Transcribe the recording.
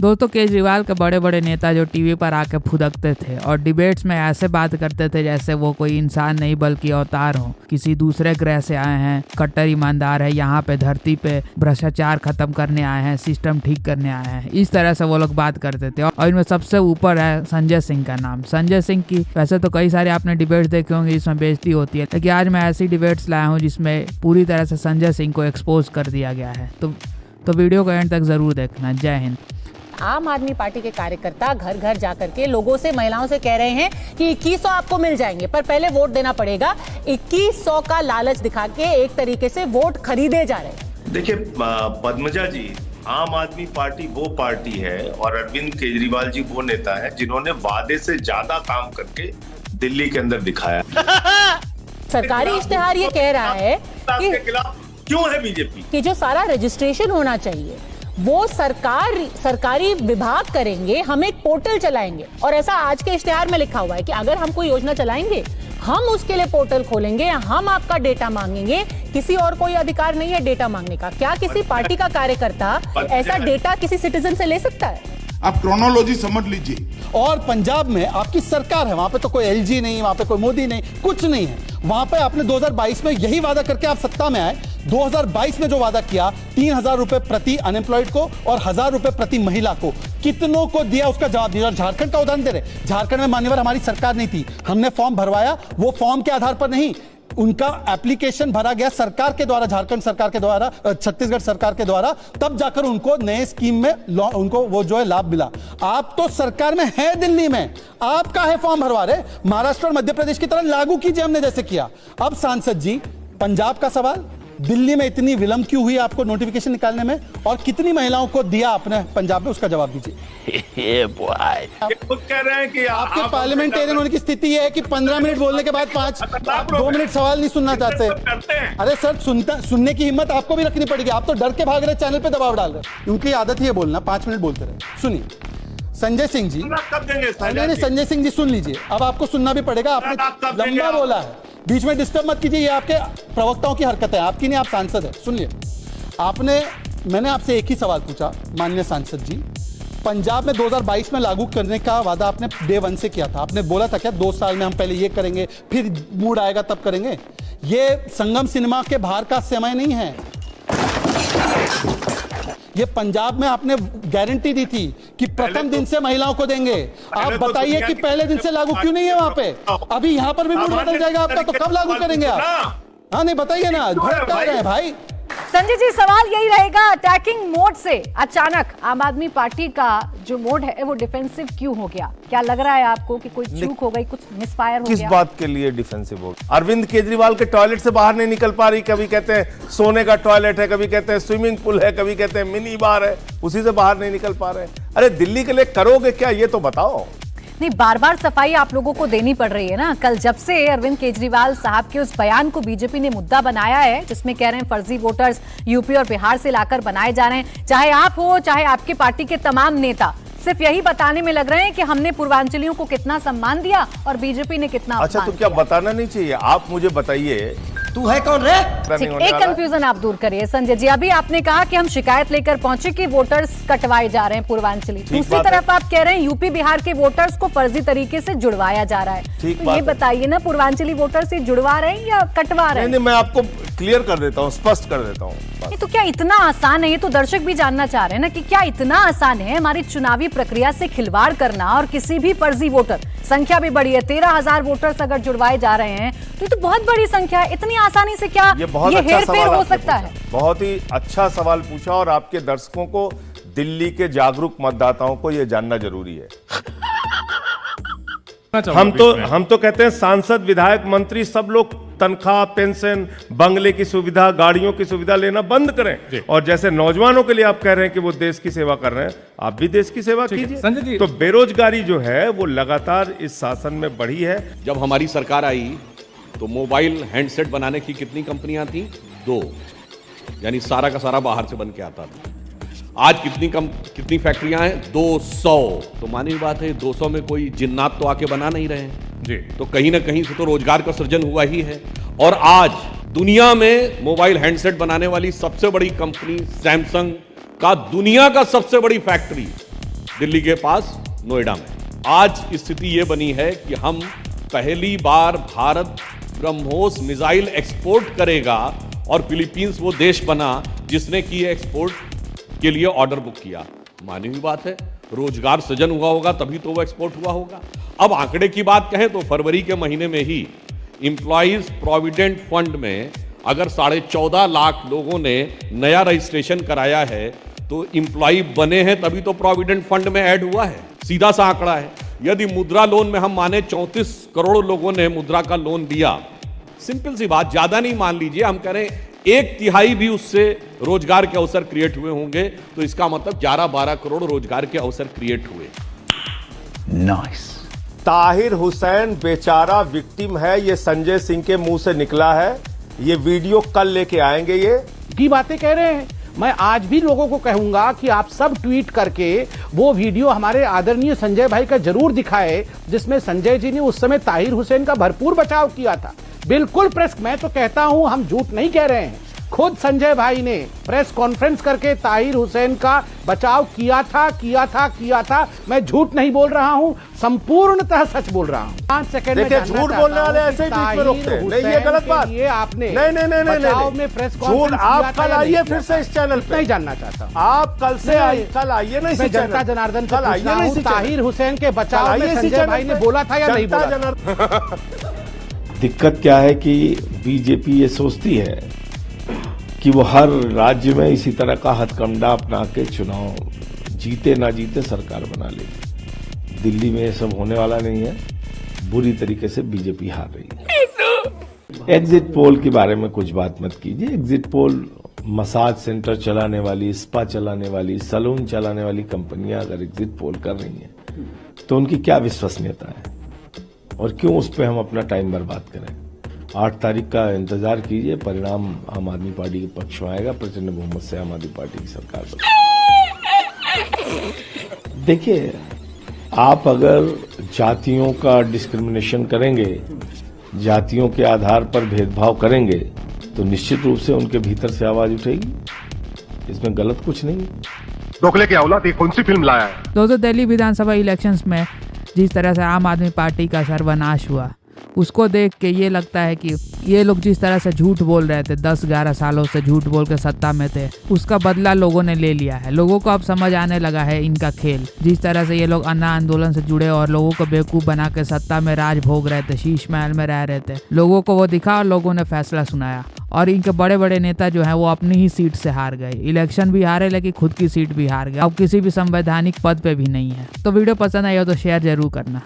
दोस्तों, केजरीवाल के बड़े बड़े नेता जो टीवी पर आके फुदकते थे और डिबेट्स में ऐसे बात करते थे जैसे वो कोई इंसान नहीं बल्कि अवतार हो, किसी दूसरे ग्रह से आए हैं, कट्टर ईमानदार है, यहाँ पे धरती पे भ्रष्टाचार खत्म करने आए हैं, सिस्टम ठीक करने आए हैं, इस तरह से वो लोग बात करते थे। और इनमें सबसे ऊपर है संजय सिंह का नाम। संजय सिंह की वैसे तो कई सारे आपने डिबेट्स देखे होंगे जिसमें बेइज्जती होती है, लेकिन आज मैं ऐसी डिबेट्स लाया हूँ जिसमें पूरी तरह से संजय सिंह को एक्सपोज कर दिया गया है। तो वीडियो को एंड तक जरूर देखना। जय हिंद। आम आदमी पार्टी के कार्यकर्ता घर घर जाकर के लोगों से, महिलाओं से कह रहे हैं कि 2100 आपको मिल जाएंगे, पर पहले वोट देना पड़ेगा। 2100 का लालच दिखा के एक तरीके से वोट खरीदे जा रहे हैं। देखिए पद्मजा जी, आम आदमी पार्टी वो पार्टी है और अरविंद केजरीवाल जी वो नेता है जिन्होंने वादे से ज्यादा काम करके दिल्ली के अंदर दिखाया। सरकारी इश्तेहार ये कह रहा है कि क्यों है बीजेपी कि जो सारा रजिस्ट्रेशन होना चाहिए वो सरकारी विभाग करेंगे, हम एक पोर्टल चलाएंगे। और ऐसा आज के इश्तेहार में लिखा हुआ है कि अगर हम कोई योजना चलाएंगे हम उसके लिए पोर्टल खोलेंगे, हम आपका डेटा मांगेंगे। किसी और कोई अधिकार नहीं है डेटा मांगने का। क्या किसी पार्टी का कार्यकर्ता ऐसा डेटा किसी सिटीजन से ले सकता है? आप क्रोनोलॉजी समझ लीजिए। और पंजाब में आपकी सरकार है, वहां पे तो कोई एलजी नहीं, वहां पे कोई मोदी नहीं, कुछ नहीं है। वहां पे आपने 2022 में यही वादा करके आप सत्ता में आए। 2022 में जो वादा किया 3000 रुपए प्रति अनएम्प्लॉयड को और 1000 रुपए प्रति महिला को, कितनों को दिया उसका जवाब दिया। झारखंड का उदाहरण दे रहे, झारखंड में मान्यवर हमारी सरकार नहीं थी, हमने फॉर्म भरवाया, वो फॉर्म के आधार पर नहीं, उनका एप्लीकेशन भरा गया सरकार के द्वारा, झारखंड सरकार के द्वारा, छत्तीसगढ़ सरकार के द्वारा, तब जाकर उनको नए स्कीम में उनको वो जो है लाभ मिला। आप तो सरकार में है, दिल्ली में आपका है फॉर्म भरवा रहे। महाराष्ट्र और मध्य प्रदेश की तरह लागू कीजिए, हमने जैसे किया। अब सांसद जी, पंजाब का सवाल, दिल्ली में इतनी विलंब क्यों हुई आपको नोटिफिकेशन निकालने में, और कितनी महिलाओं को दिया आपने पंजाब में, उसका जवाब दीजिए। खुद कह रहे हैं कि आपके पार्लियामेंटेरियन होने की स्थिति यह है कि 15 मिनट बोलने के बाद 2 मिनट सवाल नहीं सुनना चाहते। अरे सर, सुनने की हिम्मत आपको भी रखनी पड़ेगी। आप तो डर के भाग रहे, चैनल पे दबाव डाल रहे। उनकी आदत ही है बोलना, 5 मिनट बोलते रहे। सुनिए संजय सिंह जी, संजय सिंह जी सुन लीजिए। अब आपको सुनना भी पड़ेगा, आपने लंबा बोला है, बीच में डिस्टर्ब मत कीजिए। ये आपके प्रवक्ताओं की हरकत है, आपकी नहीं, आप सांसद है। सुनिए, मैंने आपसे एक ही सवाल पूछा माननीय सांसद जी। पंजाब में 2022 में लागू करने का वादा आपने डे 1 से किया था। आपने बोला था क्या 2 साल में हम पहले ये करेंगे, फिर मूड आएगा तब करेंगे। ये संगम सिनेमा के बाहर का समय नहीं है। ये पंजाब में आपने गारंटी दी थी कि प्रथम दिन से महिलाओं को देंगे। आप बताइए कि पहले दिन से लागू क्यों नहीं है वहां पे? अभी यहां पर भी मूड बदल जाएगा आपका, तो कब लागू करेंगे आप? हाँ नहीं, बताइए ना, भड़का रहे हैं भाई। संजय जी, सवाल यही रहेगा, अटैकिंग मोड से अचानक आम आदमी पार्टी का जो मोड है वो डिफेंसिव क्यों हो गया? क्या लग रहा है आपको कि कोई चूक हो गई, कुछ मिसफायर हो गया? किस बात के लिए डिफेंसिव हो गया? अरविंद केजरीवाल के टॉयलेट से बाहर नहीं निकल पा रही। कभी कहते हैं सोने का टॉयलेट है, कभी कहते हैं स्विमिंग पूल है, कभी कहते हैं मिनी बार है, उसी से बाहर नहीं निकल पा रहे। अरे दिल्ली के लिए करोगे क्या, ये तो बताओ। नहीं, बार बार सफाई आप लोगों को देनी पड़ रही है ना। कल जब से अरविंद केजरीवाल साहब के उस बयान को बीजेपी ने मुद्दा बनाया है जिसमें कह रहे हैं फर्जी वोटर्स यूपी और बिहार से लाकर बनाए जा रहे हैं, चाहे आप हो चाहे आपकी पार्टी के तमाम नेता सिर्फ यही बताने में लग रहे हैं कि हमने पूर्वांचलियों को कितना सम्मान दिया और बीजेपी ने कितना अच्छा, तो क्या बताना नहीं चाहिए? आप मुझे बताइए, तू है कौन रे? एक कंफ्यूजन आप दूर करिए संजय जी। अभी आपने कहा कि हम शिकायत लेकर पहुंचे कि वोटर्स कटवाए जा रहे हैं पूर्वांचली, दूसरी तरफ आप कह रहे हैं यूपी बिहार के वोटर्स को फर्जी तरीके से जुड़वाया जा रहा है। तो ये बताइए ना, पूर्वांचली वोटर से जुड़वा रहे हैं या कटवा रहे हैं? नहीं, मैं आपको क्लियर कर देता हूँ, स्पष्ट कर देता हूँ। तो क्या इतना आसान है? ये तो दर्शक भी जानना चाह रहे हैं ना कि क्या इतना आसान है हमारी चुनावी प्रक्रिया से खिलवाड़ करना और किसी भी फर्जी वोटर, संख्या भी बड़ी है, 13,000 वोटर्स अगर जुड़वाए जा रहे हैं तो ये तो बहुत बड़ी संख्या है। इतनी आसानी से क्या ये हेरफेर हो सकता है? बहुत ही अच्छा सवाल पूछा, और आपके दर्शकों को, दिल्ली के जागरूक मतदाताओं को यह जानना जरूरी है। हम तो कहते हैं सांसद, विधायक, मंत्री सब लोग तनख्वाह, पेंशन, बंगले की सुविधा, गाड़ियों की सुविधा लेना बंद करें। और जैसे नौजवानों के लिए आप कह रहे हैं कि वो देश की सेवा कर रहे हैं, आप भी देश की सेवा कीजिए। तो बेरोजगारी जो है वो लगातार इस शासन में बढ़ी है। जब हमारी सरकार आई तो मोबाइल हैंडसेट बनाने की कितनी कंपनियां थी? 2, यानी सारा का सारा बाहर से बन के आता था। आज कितनी फैक्ट्रियां हैं? 200। तो मानी बात है, 200 में कोई जिन्नात तो आके बना नहीं रहे हैं जी। तो कहीं ना कहीं से तो रोजगार का सृजन हुआ ही है। और आज दुनिया में मोबाइल हैंडसेट बनाने वाली सबसे बड़ी कंपनी सैमसंग का दुनिया का सबसे बड़ी फैक्ट्री दिल्ली के पास नोएडा में। आज स्थिति ये बनी है कि हम पहली बार भारत ब्रह्मोस मिसाइल एक्सपोर्ट करेगा और फिलीपींस वो देश बना जिसने कि एक्सपोर्ट के लिए ऑर्डर बुक किया। मानी हुई बात है, रोजगार सृजन हुआ होगा तभी तो वो एक्सपोर्ट हुआ होगा। अब आंकड़े की बात कहें तो फरवरी के महीने में ही एम्प्लॉइज प्रोविडेंट फंड में अगर 14.5 लाख लोगों ने नया रजिस्ट्रेशन कराया है तो एम्प्लॉय बने हैं तभी तो प्रोविडेंट फंड में ऐड हुआ है। सीधा सा आंकड़ा है। यदि मुद्रा लोन में हम माने 34 करोड़ लोगों ने मुद्रा का लोन दिया, सिंपल सी बात, ज्यादा नहीं मान लीजिए, हम करें 1/3 भी उससे रोजगार के अवसर क्रिएट हुए होंगे तो इसका मतलब 11-12 करोड़ रोजगार के अवसर क्रिएट हुए। नाइस। ताहिर हुसैन बेचारा विक्टिम है, ये संजय सिंह के मुंह से निकला है। ये वीडियो कल लेके आएंगे। ये की बातें कह रहे हैं। मैं आज भी लोगों को कहूंगा कि आप सब ट्वीट करके वो वीडियो हमारे आदरणीय संजय भाई का जरूर दिखाए जिसमें संजय जी ने उस समय ताहिर हुसैन का भरपूर बचाव किया था। बिल्कुल प्रेस, मैं तो कहता हूं हम झूठ नहीं कह रहे हैं, खुद संजय भाई ने प्रेस कॉन्फ्रेंस करके ताहिर हुसैन का बचाव किया था। मैं झूठ नहीं बोल रहा हूं, संपूर्णतः सच बोल रहा हूं। 5 सेकंड में झूठ बोलने वाले ऐसे ही बीच में रोकते हैं। नहीं, ये गलत बात। ये आपने नहीं बचाव में प्रेस झूठ। आप कल आइए फिर से इस चैनल पे। नहीं जानना चाहता हूं। आप कल से कल आइए। नहीं, मैं जनता जनार्दन से पूछ रहा हूं, ताहिर हुसैन के बचाव में संजय भाई ने बोला था या नहीं बोला? दिक्कत क्या है कि बीजेपी ये सोचती है कि वो हर राज्य में इसी तरह का हथकंडा अपना के चुनाव जीते ना जीते सरकार बना लेगी। दिल्ली में ये सब होने वाला नहीं है। बुरी तरीके से बीजेपी हार रही है। एग्जिट पोल के बारे में कुछ बात मत कीजिए। एग्जिट पोल मसाज सेंटर चलाने वाली, स्पा चलाने वाली, सलून चलाने वाली कंपनियां अगर एग्जिट पोल कर रही हैं तो उनकी क्या विश्वसनीयता है और क्यों उस पर हम अपना टाइम बर्बाद करें। 8 तारीख का इंतजार कीजिए, परिणाम आम आदमी पार्टी के पक्ष में आएगा। प्रचंड बहुमत से आम आदमी पार्टी की सरकार बनेगी। देखिए, आप अगर जातियों का डिस्क्रिमिनेशन करेंगे, जातियों के आधार पर भेदभाव करेंगे तो निश्चित रूप से उनके भीतर से आवाज उठेगी। इसमें गलत कुछ नहीं। डोकले के औलाद एक कौन सी फिल्म लाया है? दोस्तों, दिल्ली विधानसभा इलेक्शंस में जिस तरह से आम आदमी पार्टी का सर्वनाश हुआ, उसको देख के ये लगता है कि ये लोग जिस तरह से झूठ बोल रहे थे, 10-11 सालों से झूठ बोल के सत्ता में थे, उसका बदला लोगों ने ले लिया है। लोगों को अब समझ आने लगा है इनका खेल। जिस तरह से ये लोग अन्ना आंदोलन से जुड़े और लोगों को बेवकूफ़ बना के सत्ता में राज भोग रहे थे, शीश महल में रह रहे थे, लोगों को वो दिखा और लोगों ने फैसला सुनाया। और इनके बड़े बड़े नेता जो हैं वो अपनी ही सीट से हार गए। इलेक्शन भी हारे लेकिन खुद की सीट भी हार गए। अब किसी भी संवैधानिक पद पे भी नहीं है। तो वीडियो पसंद आई हो तो शेयर जरूर करना।